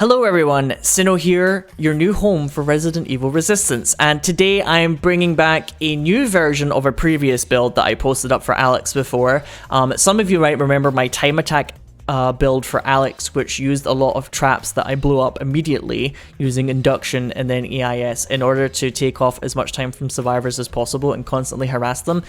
Hello everyone, Sinow here, your new home for Resident Evil Resistance, and today I am bringing back a new version of a previous build that I posted up for Alex before. Some of you might remember my time attack build for Alex, which used a lot of traps that I blew up immediately using induction and then EIS in order to take off as much time from survivors as possible and constantly harass them.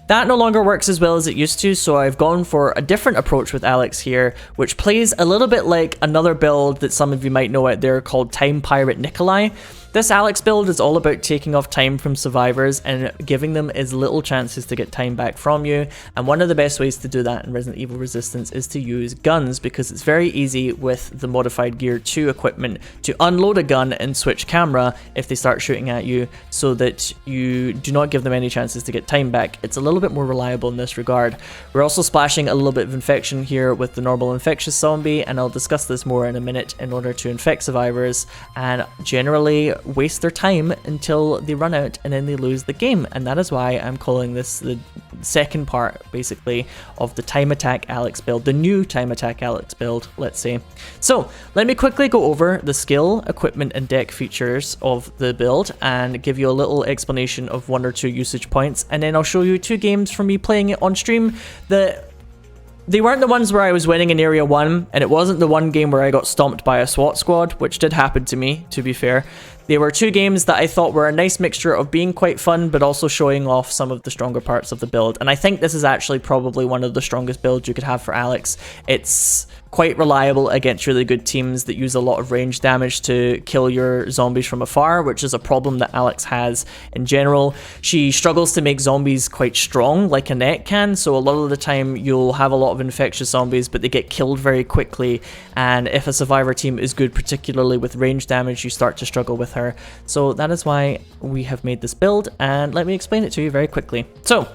That no longer works as well as it used to, so I've gone for a different approach with Alex here, which plays a little bit like another build that some of you might know out there called Time Pirate Nikolai. This Alex build is all about taking off time from survivors and giving them as little chances to get time back from you, and one of the best ways to do that in Resident Evil Resistance is to use guns, because it's very easy with the modified Gear 2 equipment to unload a gun and switch camera if they start shooting at you, so that you do not give them any chances to get time back. It's a little bit more reliable in this regard. We're also splashing a little bit of infection here with the normal infectious zombie, and I'll discuss this more in a minute, in order to infect survivors and generally waste their time until they run out and then they lose the game. And that is why I'm calling this the second part, basically, of the Time Attack Alex build, the new Time Attack Alex build, let's say. So let me quickly go over the skill, equipment and deck features of the build and give you a little explanation of one or two usage points, and then I'll show you two games from me playing it on stream. They weren't the ones where I was winning in Area 1, and it wasn't the one game where I got stomped by a SWAT squad, which did happen to me, to be fair. They were two games that I thought were a nice mixture of being quite fun, but also showing off some of the stronger parts of the build. And I think this is actually probably one of the strongest builds you could have for Alex. It's quite reliable against really good teams that use a lot of range damage to kill your zombies from afar, which is a problem that Alex has in general. She struggles to make zombies quite strong, like Annette can, so a lot of the time you'll have a lot of infectious zombies, but they get killed very quickly, and if a survivor team is good, particularly with range damage, you start to struggle with her. So that is why we have made this build, and let me explain it to you very quickly. So,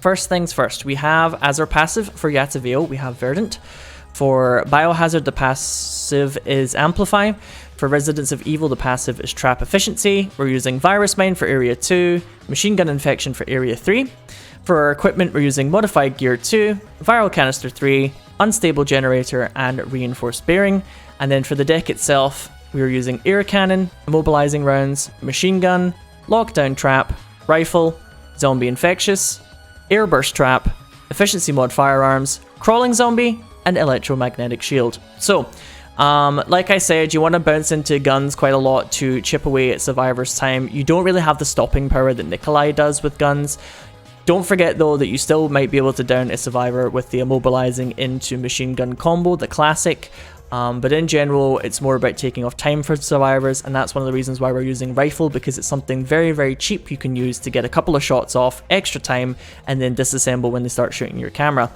first things first, we have as our passive for Yataveo, we have Verdant. For Biohazard, the passive is Amplify. For Residents of Evil, the passive is Trap Efficiency. We're using Virus Mine for Area 2, Machine Gun Infection for Area 3. For our equipment, we're using Modified Gear 2, Viral Canister 3, Unstable Generator, and Reinforced Bearing. And then for the deck itself, we're using Air Cannon, Immobilizing Rounds, Machine Gun, Lockdown Trap, Rifle, Zombie Infectious, Air Burst Trap, Efficiency Mod Firearms, Crawling Zombie, and Electromagnetic Shield. So, like I said, you want to bounce into guns quite a lot to chip away at survivors' time. You don't really have the stopping power that Nikolai does with guns. Don't forget though that you still might be able to down a survivor with the immobilizing into machine gun combo, the classic. But in general, it's more about taking off time for survivors, and that's one of the reasons why we're using Rifle, because it's something very, very cheap you can use to get a couple of shots off, extra time, and then disassemble when they start shooting your camera.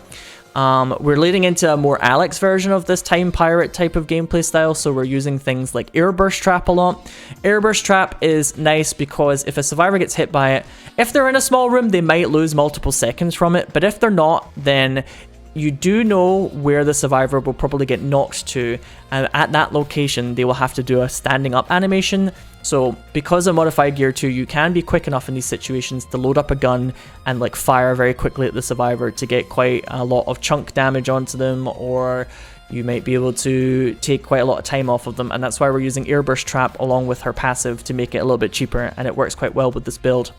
We're leading into a more Alex version of this Time Pirate type of gameplay style, so we're using things like Air Burst Trap a lot. Air Burst Trap is nice because if a survivor gets hit by it, if they're in a small room, they might lose multiple seconds from it, but if they're not, then you do know where the survivor will probably get knocked to, and at that location they will have to do a standing up animation. So because of Modified Gear 2, you can be quick enough in these situations to load up a gun and like fire very quickly at the survivor to get quite a lot of chunk damage onto them, or you might be able to take quite a lot of time off of them, and that's why we're using Air Burst Trap along with her passive to make it a little bit cheaper, and it works quite well with this build.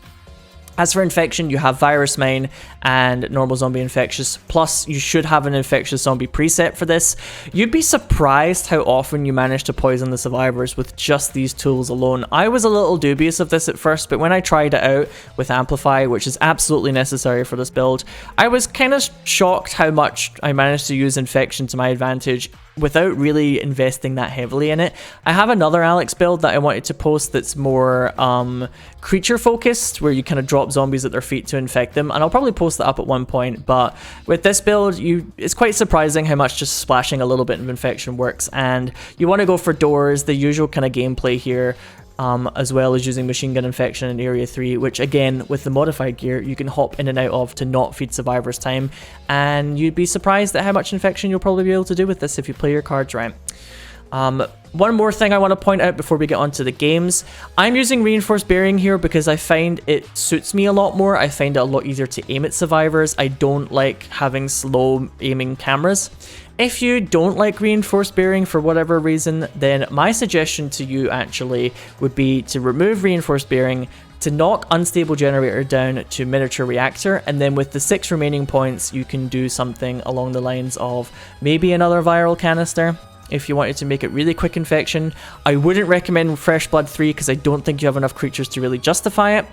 As for infection, you have Virus Mine and normal zombie infectious, plus you should have an infectious zombie preset for this. You'd be surprised how often you manage to poison the survivors with just these tools alone. I was a little dubious of this at first, but when I tried it out with Amplify, which is absolutely necessary for this build, I was kind of shocked how much I managed to use infection to my advantage without really investing that heavily in it. I have another Alex build that I wanted to post that's more creature focused, where you kind of drop zombies at their feet to infect them, and I'll probably post that up at one point. But with this build, it's quite surprising how much just splashing a little bit of infection works, and you want to go for doors, the usual kind of gameplay here, as well as using Machine Gun Infection in Area 3, which again, with the modified gear, you can hop in and out of to not feed survivors time, and you'd be surprised at how much infection you'll probably be able to do with this if you play your cards right. One more thing I want to point out before we get onto the games. I'm using reinforced bearing here because I find it suits me a lot more. I find it a lot easier to aim at survivors. I don't like having slow aiming cameras. If you don't like reinforced bearing for whatever reason, then my suggestion to you actually would be to remove reinforced bearing, to knock unstable generator down to miniature reactor, and then with the 6 remaining points you can do something along the lines of maybe another viral canister if you wanted to make it really quick infection. I wouldn't recommend Fresh Blood 3 because I don't think you have enough creatures to really justify it.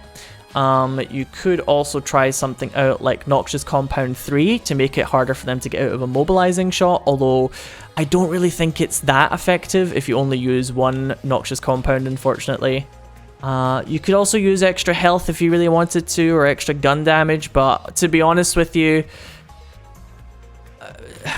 You could also try something out like Noxious Compound 3 to make it harder for them to get out of a mobilizing shot, although I don't really think it's that effective if you only use one Noxious Compound, unfortunately. You could also use extra health if you really wanted to, or extra gun damage, but to be honest with you,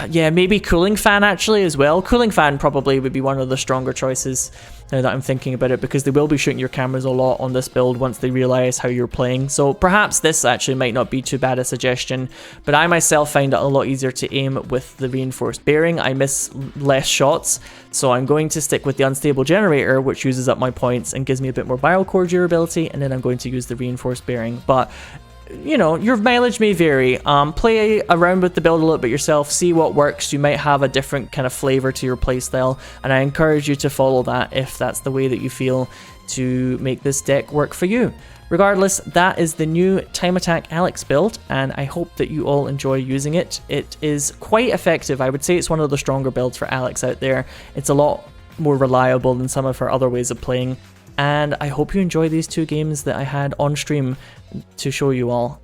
yeah, maybe Cooling Fan actually as well. Cooling Fan probably would be one of the stronger choices now that I'm thinking about it, because they will be shooting your cameras a lot on this build once they realize how you're playing. So perhaps this actually might not be too bad a suggestion, but I myself find it a lot easier to aim with the reinforced bearing. I miss less shots, so I'm going to stick with the unstable generator, which uses up my points and gives me a bit more biocore durability, and then I'm going to use the reinforced bearing. But you know, your mileage may vary. Play around with the build a little bit yourself, see what works. You might have a different kind of flavor to your playstyle, and I encourage you to follow that if that's the way that you feel to make this deck work for you. Regardless, that is the new Time Attack Alex build, and I hope that you all enjoy using it. It is quite effective. I would say it's one of the stronger builds for Alex out there. It's a lot more reliable than some of her other ways of playing. And I hope you enjoy these 2 games that I had on stream to show you all.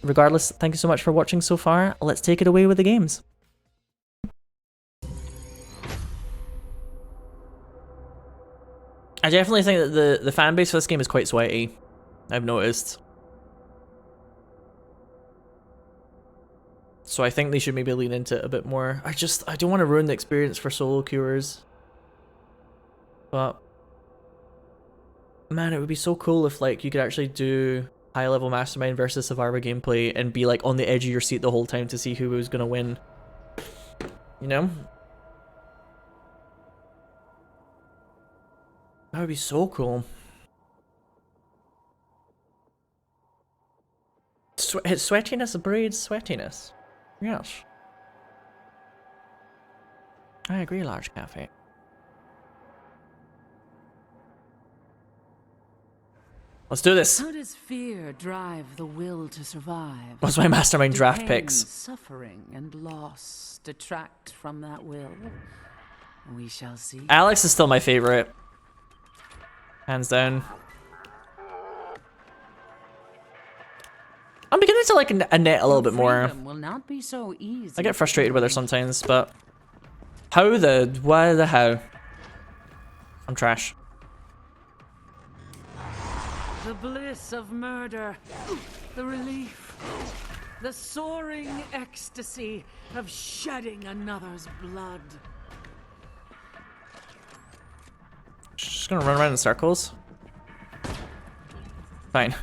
Regardless, thank you so much for watching so far. Let's take it away with the games. I definitely think that the fan base for this game is quite sweaty, I've noticed. So I think they should maybe lean into it a bit more. I don't want to ruin the experience for solo queuers. But man, it would be so cool if like you could actually do high level Mastermind versus Survivor gameplay and be like on the edge of your seat the whole time to see who was gonna win. You know? That would be so cool. Sweatiness breeds sweatiness. Yes. I agree, large cafe. Let's do this. How does fear drive the will to survive? What's my Mastermind draft Pain, picks? Suffering and loss detract from that will. We shall see. Alex is still my favorite. Hands down. I'm beginning to like a net a little bit more. Will not be so easy. I get frustrated with her sometimes, but how the why the how? I'm trash. The bliss of murder, the relief, the soaring ecstasy of shedding another's blood. Just gonna run around in circles. Fine.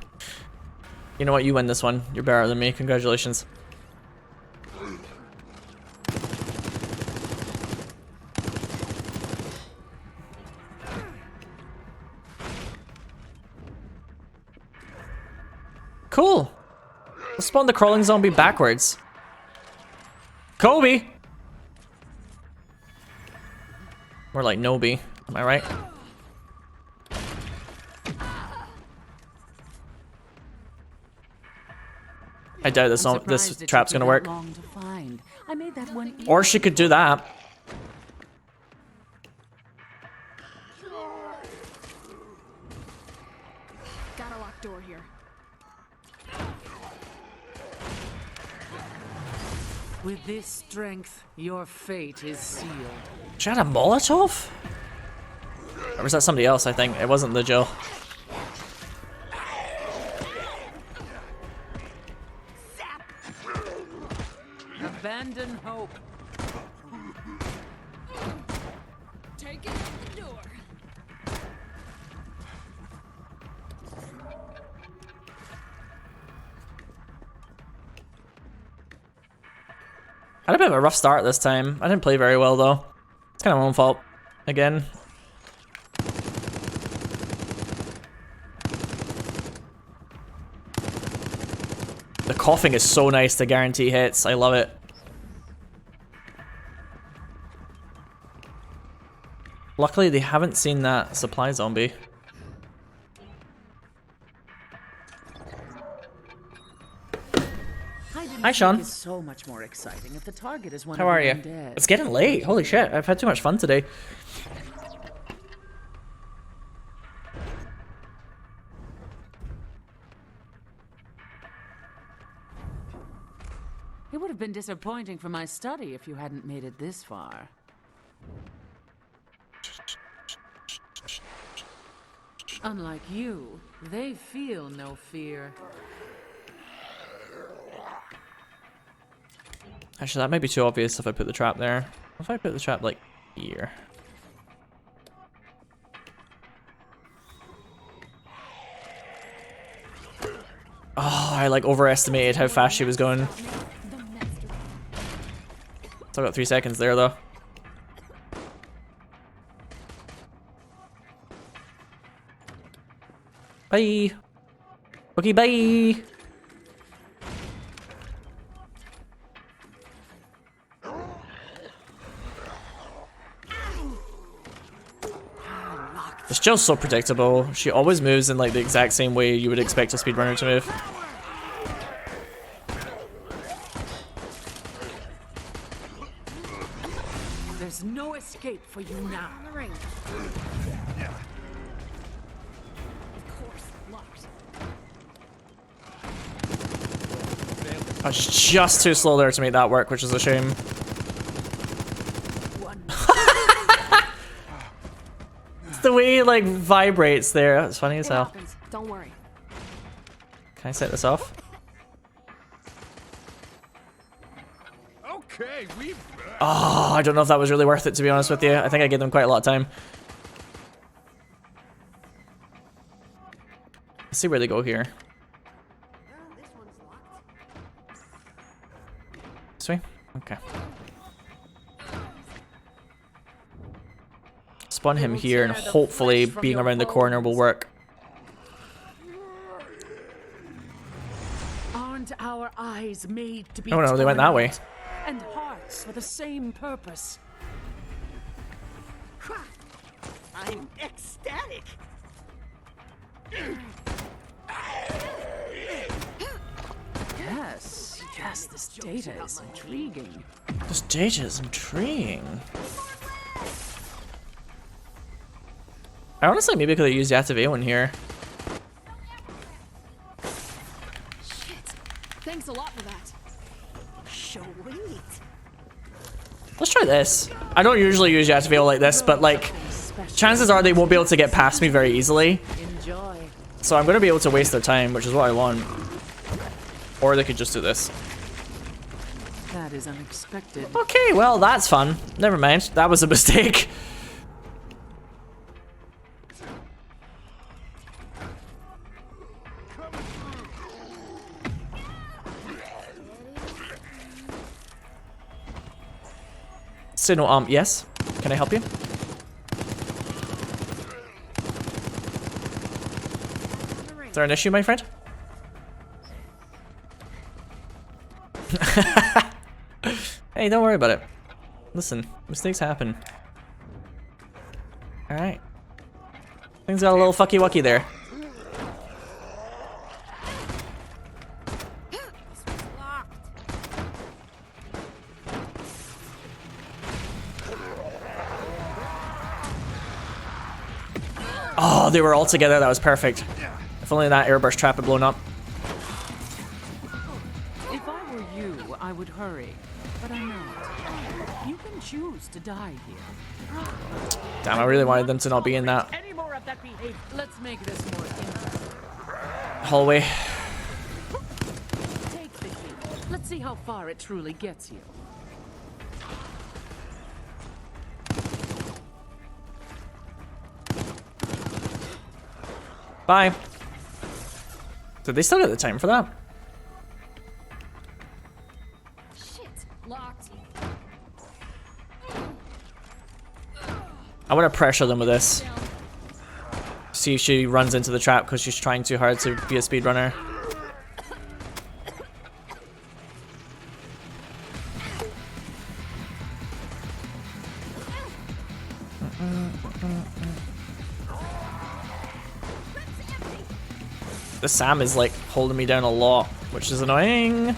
You know what? You win this one. You're better than me. Congratulations. Cool. Let's spawn the crawling zombie backwards. Kobe! More like Nobi. Am I right? I doubt this trap's gonna work. Or she could do that. Got a locked door here. With this strength, your fate is sealed. She had a Molotov? Or was that somebody else, I think? It wasn't the Jill. Abandon hope. Take it out the door. I had a bit of a rough start this time. I didn't play very well though. It's kind of my own fault. again. The coughing is so nice to guarantee hits. I love it. Luckily, they haven't seen that supply zombie. Hi, Sean. It's so much more exciting if the target is one How of are the you? undead. It's getting late. Holy shit. I've had too much fun today. It would have been disappointing for my study if you hadn't made it this far. Unlike you, they feel no fear. Actually, that might be too obvious if I put the trap there. What if I put the trap, like, here? Oh, I, like, overestimated how fast she was going. Still got 3 seconds there, though. Bye! Okay, bye! It's just so predictable. She always moves in like the exact same way you would expect a speedrunner to move. There's no escape for you now. I was just too slow there to make that work, which is a shame. It's the way it like vibrates there. It's funny as hell. Don't worry. Can I set this off? Okay, we've. Oh, I don't know if that was really worth it, to be honest with you. I think I gave them quite a lot of time. Let's see where they go here. This way? Okay. Spawn him here and hopefully being around the corner will work. Aren't our eyes made to be Oh no, they went that way. and hearts for the same purpose? I'm ecstatic. Yes, this data is intriguing. This data is intriguing. I honestly maybe could have used the activate one here. Shit. Thanks a lot for that. Sweet. Let's try this. I don't usually use Yatavale like this, but like, chances are they won't be able to get past me very easily. Enjoy. So I'm gonna be able to waste their time, which is what I want. Or they could just do this. That is unexpected. Okay, well that's fun. Never mind, that was a mistake. Sinow, yes. Can I help you? Is there an issue, my friend? Hey, don't worry about it. Listen, mistakes happen. Alright. Things got a little fucky-wucky there. Oh, they were all together. That was perfect. If only that airburst trap had blown up. If I were you, I would hurry. But I'm not. You can choose to die here. Damn, I really wanted them to not be in that Any more of that behavior. Let's make this more interesting. hallway. Take the key. Let's see how far it truly gets you. Bye. Did they still get the time for that? Shit. Locked. I want to pressure them with this. See if she runs into the trap because she's trying too hard to be a speedrunner. The Sam is like holding me down a lot, which is annoying.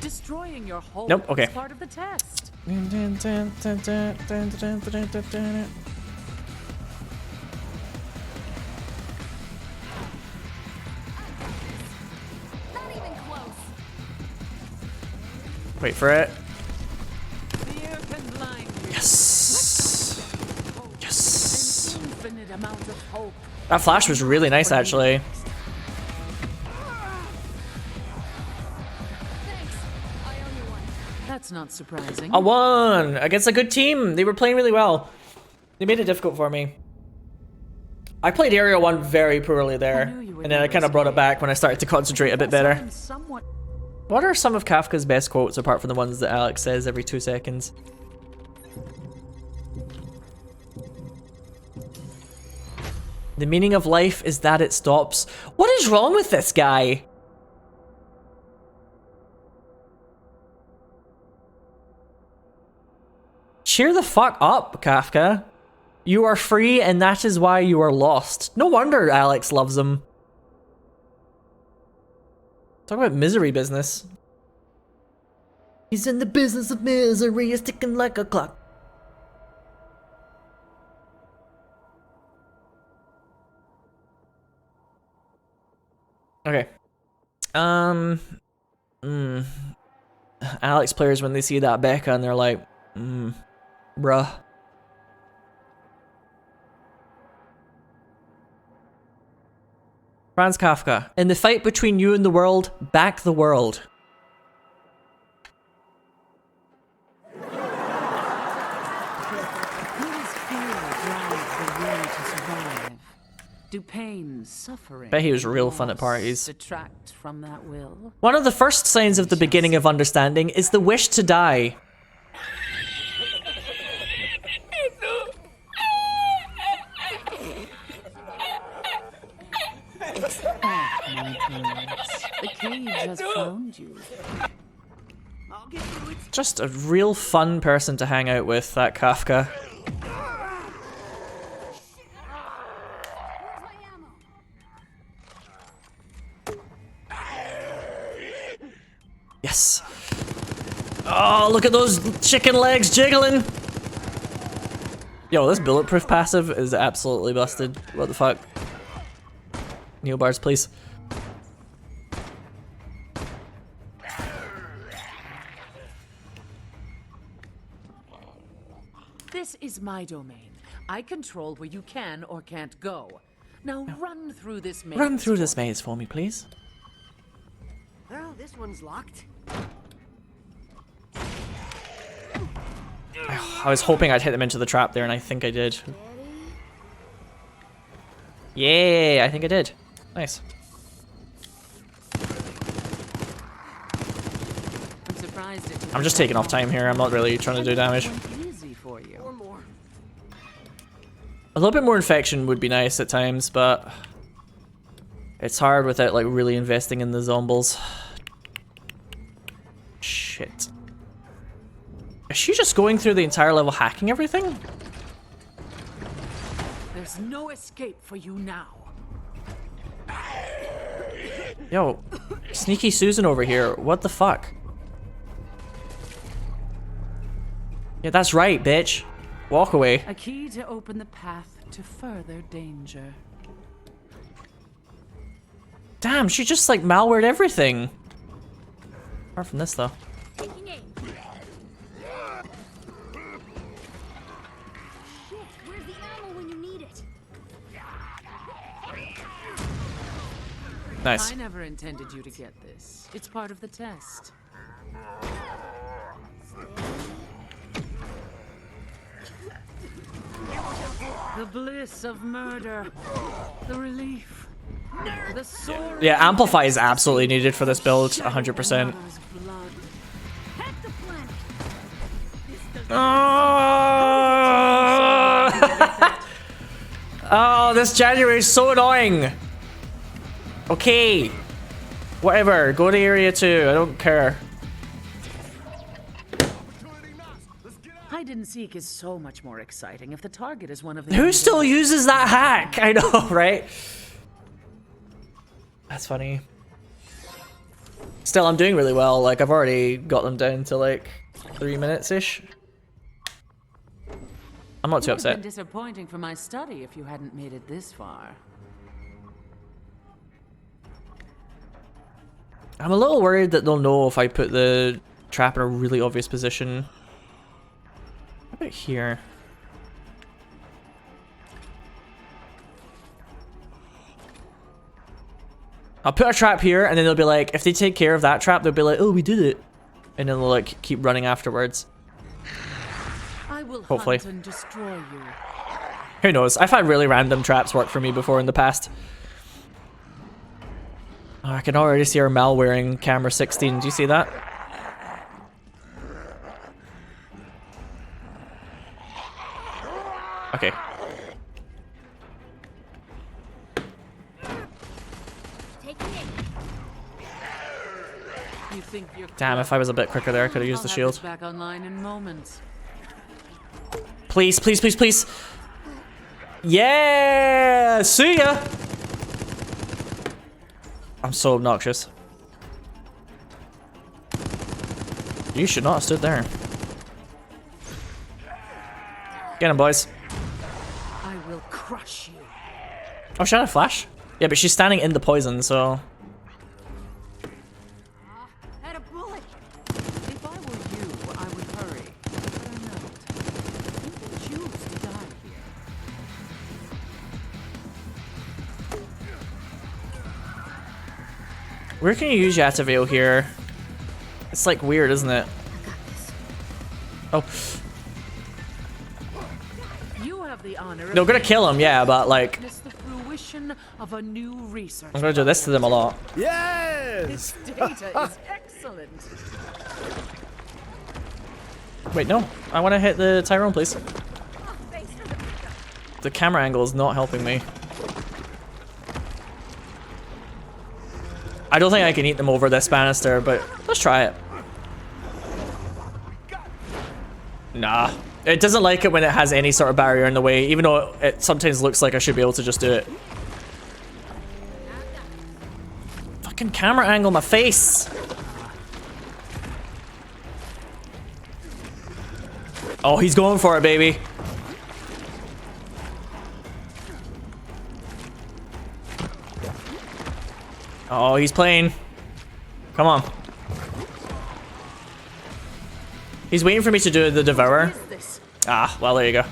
Destroying your home Nope, okay. is part of the test. Not even close. Wait for it. Fear can blind you. Yes. Yes. An infinite amount of hope. That flash was really nice, actually. Thanks. I owe you one. That's not surprising. I won against a good team. They were playing really well. They made it difficult for me. I played Area 1 very poorly there, and then I kind of brought it back when I started to concentrate a bit better. I'm somewhat What are some of Kafka's best quotes apart from the ones that Alex says every 2 seconds? The meaning of life is that it stops. What is wrong with this guy? Cheer the fuck up, Kafka. You are free and that is why you are lost. No wonder Alex loves him. Talk about misery business. He's in the business of misery, is ticking like a clock. Okay. Alex players, when they see that Becca and they're like, bruh. Franz Kafka. In the fight between you and the world, back the world. Who does fear drive the will to survive? Do pain, suffering, Bet he was real fun at loss parties. detract from that will? One of the first signs of the beginning of understanding is the wish to die. The cage has found you. I'll get through it. Just a real fun person to hang out with, that Kafka. Where's my ammo? Yes. Oh, look at those chicken legs jiggling. Yo, this bulletproof passive is absolutely busted. What the fuck? Neo bars, please. This is my domain. I control where you can or can't go. Now run through this maze. Run through this maze for me, please. Well, this one's locked. I was hoping I'd hit them into the trap there, and I think I did. Yay, I think I did. Nice. I'm surprised it I'm just taking off time here. I'm not really trying to do damage. Easy for you. Or more. A little bit more infection would be nice at times, but it's hard without like really investing in the zombies. Shit. Is she just going through the entire level hacking everything? There's no escape for you now. Yo, Sneaky Susan over here. What the fuck? Yeah, that's right, bitch. Walk away. A key to open the path to further danger. Damn, she just like malwared everything. Apart from this though. Taking aim. Shit, where's the ammo when you need it? Nice. I never intended you to get this. It's part of the test. The bliss of murder. The relief. The soaring Yeah, Amplify is absolutely needed for this build, 100%. mother's blood. Hack the planet. Oh, this January is so annoying. Okay. Whatever. Go to area 2. I don't care. Hide and seek is so much more exciting if the target is one of the. Who still uses that hack? I know, right? That's funny. Still, I'm doing really well. Like, I've already got them down to like 3 minutes-ish. I'm not too It would have upset. been disappointing for my study if you hadn't made it this far. I'm a little worried that they'll know if I put the trap in a really obvious position. How about here? I'll put a trap here, and then they'll be like, if they take care of that trap, they'll be like, oh, we did it. And then they'll like keep running afterwards. I will Hopefully. hunt and destroy you. Who knows? I've had really random traps work for me before in the past. Oh, I can already see our Mal wearing camera 16. Do you see that? Okay. You think you're Damn, if I was a bit quicker there, I could have used the I'll have shield. this back online in moments. Please, please, please, please. Yeah! See ya! I'm so obnoxious. You should not have stood there. Get him, boys. I will crush you. Oh, she had a flash? Yeah, but she's standing in the poison, so... Had a bullet. If I were you, I would hurry. But I'm not. You can choose to die here. Where can you use Yatavale here? It's like weird, isn't it? Oh. You have the honor. They're gonna kill him, yeah, but like... Witness the fruition of a new research. I'm gonna do this to them a lot. This data is excellent. Wait, no. I want to hit the Tyrone, please. The camera angle is not helping me. I don't think I can eat them over this banister, but let's try it. Nah. It doesn't like it when it has any sort of barrier in the way, even though it sometimes looks like I should be able to just do it. Fucking camera angle my face. Oh, he's going for it, baby. Oh, he's playing. Come on. He's waiting for me to do the Devourer. What is this? Ah, well, there you go.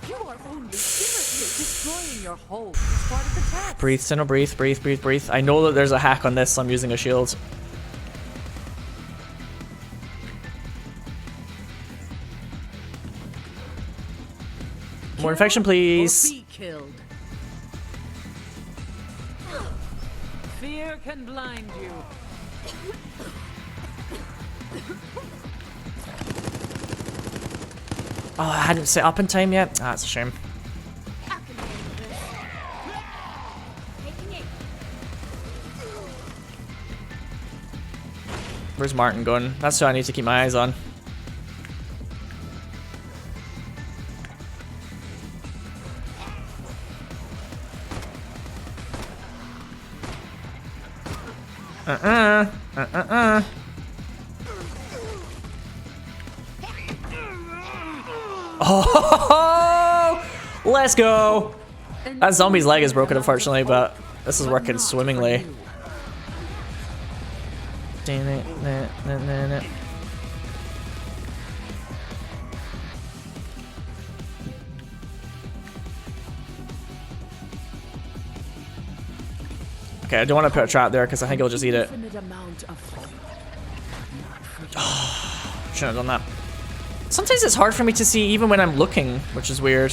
You are only destroying your home as part of the task. Breathe, Sinow, breathe, breathe, breathe, breathe. I know that there's a hack on this, so I'm using a shield. More infection, please. Or be killed. Fear can blind you. Oh, I hadn't set up in time yet. Ah, that's a shame. I can handle this. Taking it. Where's Martin going? That's who I need to keep my eyes on. Oh, let's go. That zombie's leg is broken, unfortunately, but this is working swimmingly. Okay, I don't want to put a trap there because I think he'll just eat it. Infinite amount of hope. Shouldn't have done that. Sometimes it's hard for me to see even when I'm looking, which is weird.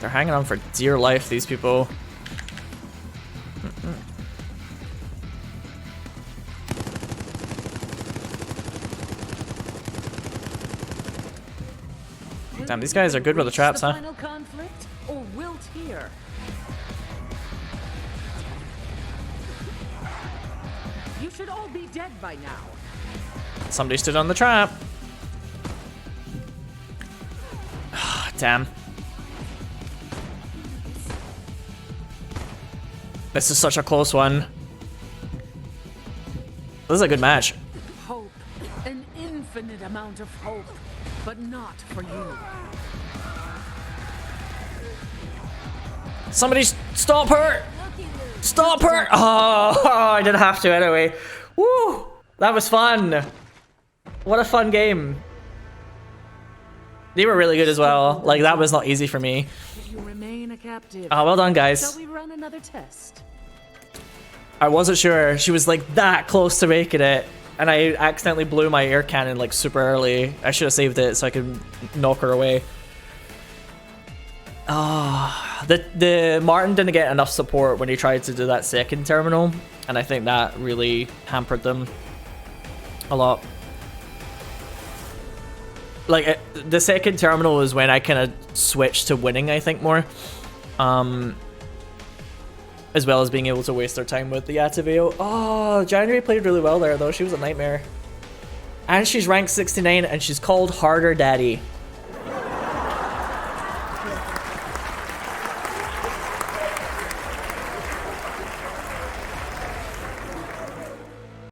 They're hanging on for dear life, these people. Damn, these guys are good with the traps, huh? Final conflict or wilt here? You should all be dead by now. Somebody stood on the trap. Damn. This is such a close one. This is a good match. Hope. An infinite amount of hope. But not for you. Somebody stop her! Stop her! Oh, I didn't have to anyway. Woo! That was fun. What a fun game. They were really good as well. Like, that was not easy for me. You remain a captive. Oh, well done, guys. Shall we run another test? I wasn't sure. She was like that close to making it. And I accidentally blew my air cannon like super early. I should have saved it so I could knock her away. Ah, the Martin didn't get enough support when he tried to do that second terminal. And I think that really hampered them a lot. Like, the second terminal is when I kind of switched to winning, I think, more. As well as being able to waste their time with the Ataveo. Oh, January played really well there, though. She was a nightmare. And she's ranked 69, and she's called Harder Daddy.